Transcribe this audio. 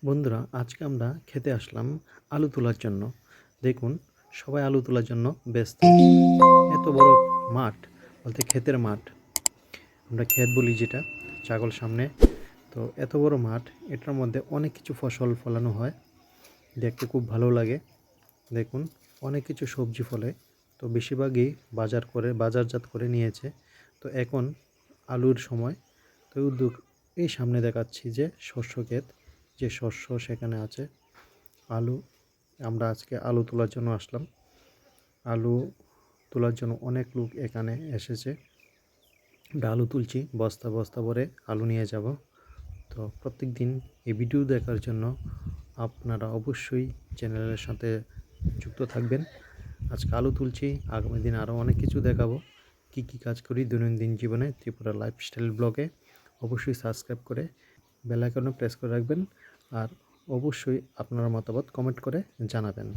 বন্ধুরা, আজকে আমরা খেতে আসলাম আলু তোলার জন্য। দেখুন, সবাই আলু তোলার জন্য ব্যস্ত। এত বড় মাঠ, বলতে ক্ষেতের মাঠ, আমরা ক্ষেত বলি যেটা, ছাগল সামনে। তো এত বড় মাঠ, এটার মধ্যে অনেক কিছু ফসল ফলানো হয়, দেখতে খুব ভালো লাগে। দেখুন, অনেক কিছু সবজি ফলে, তো বেশিরভাগই বাজারজাত করে নিয়েছে। তো এখন আলুর সময়। তো এই সামনে দেখাচ্ছি যে শস্য ক্ষেত, যে শস্য সেখানে আছে আলু। আমরা আজকে আলু তোলার জন্য আসলাম। আলু তোলার জন্য অনেক লোক এখানে এসেছে। আমরা আলু তুলছি, বস্তা বস্তা ভরে আলু নিয়ে যাব। তো প্রত্যেক দিন এই ভিডিও দেখার জন্য আপনারা অবশ্যই চ্যানেলের সাথে যুক্ত থাকবেন। আজকে আলু তুলছি, আগামী দিন আরও অনেক কিছু দেখাবো। কী কী কাজ করি দৈনন্দিন জীবনে ত্রিপুরা লাইফস্টাইল ব্লগে। অবশ্যই সাবস্ক্রাইব করে বেল আইকনে প্রেস করে রাখবেন, আর অবশ্যই আপনার মতামত কমেন্ট করে জানাবেন।